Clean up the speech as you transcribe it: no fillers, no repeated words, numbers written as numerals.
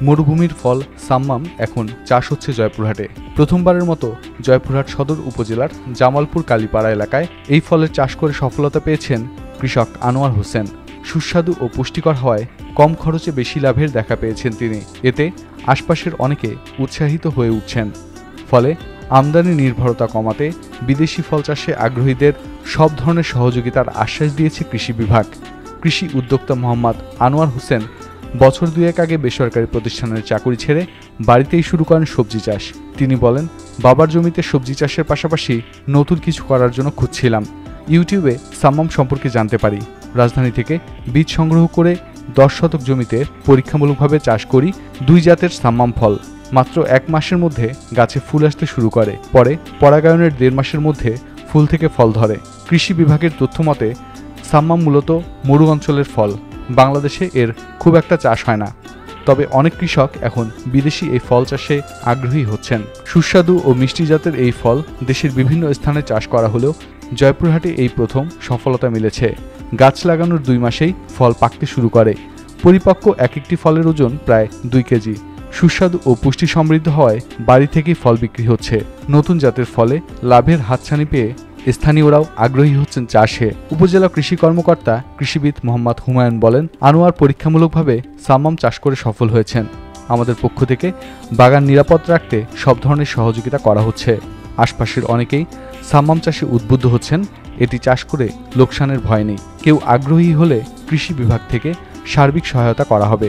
মরুভূমির ফল সাম্মাম এখন চাষ হচ্ছে জয়পুরহাটে। প্রথমবারের মতো জয়পুরহাট সদর উপজেলার জামালপুর কালীপাড়া এলাকায় এই ফলের চাষ করে সফলতা পেয়েছেন কৃষক আনোয়ার হোসেন। সুস্বাদু ও পুষ্টিকর হওয়ায় কম খরচে বেশি লাভের দেখা পেয়েছেন তিনি। এতে আশপাশের অনেকে উৎসাহিত হয়ে উঠছেন। ফলে আমদানি নির্ভরতা কমাতে বিদেশি ফল চাষে আগ্রহীদের সব ধরনের সহযোগিতার আশ্বাস দিয়েছে কৃষি বিভাগ। কৃষি উদ্যোক্তা মোহাম্মদ আনোয়ার হোসেন বছর দুয়েক আগে বেসরকারি প্রতিষ্ঠানের চাকুরি ছেড়ে বাড়িতেই শুরু করেন সবজি চাষ। তিনি বলেন, বাবার জমিতে সবজি চাষের পাশাপাশি নতুন কিছু করার জন্য খুঁজছিলাম। ইউটিউবে সাম্মাম সম্পর্কে জানতে পারি। রাজধানী থেকে বীজ সংগ্রহ করে 10 শতক জমিতে পরীক্ষামূলকভাবে চাষ করি 2 জাতের সাম্মাম ফল। মাত্র 1 মাসের মধ্যে গাছে ফুল আসতে শুরু করে। পরে পরাগায়নের 1.5 মাসের মধ্যে ফুল থেকে ফল ধরে। কৃষি বিভাগের তথ্য মতে সাম্মাম মূলত মরু অঞ্চলের ফল। বাংলাদেশে এর খুব একটা চাষ হয় না। তবে অনেক কৃষক এখন বিদেশি এই ফল চাষে আগ্রহী হচ্ছেন। সুস্বাদু ও মিষ্টি জাতের এই ফল দেশের বিভিন্ন স্থানে চাষ করা হলেও জয়পুরহাটে এই প্রথম সফলতা মিলেছে। গাছ লাগানোর 2 মাসেই ফল পাকতে শুরু করে। পরিপক্ক এক একটি ফলের ওজন প্রায় 2 কেজি। সুস্বাদু ও পুষ্টি সমৃদ্ধ হওয়ায় বাড়ি থেকেই ফল বিক্রি হচ্ছে। নতুন জাতের ফলে লাভের হাতছানি পেয়ে স্থানীয়রাও আগ্রহী হচ্ছেন চাষে। উপজেলা কৃষি কর্মকর্তা কৃষিবিদ মোহাম্মদ হুমায়ুন বলেন, আনোয়ার পরীক্ষামূলকভাবে সাম্মাম চাষ করে সফল হয়েছেন। আমাদের পক্ষ থেকে বাগান নিরাপদ রাখতে সব ধরনের সহযোগিতা করা হচ্ছে। আশপাশের অনেকেই সাম্মাম চাষে উদ্বুদ্ধ হচ্ছেন। এটি চাষ করে লোকসানের ভয় নেই। কেউ আগ্রহী হলে কৃষি বিভাগ থেকে সার্বিক সহায়তা করা হবে।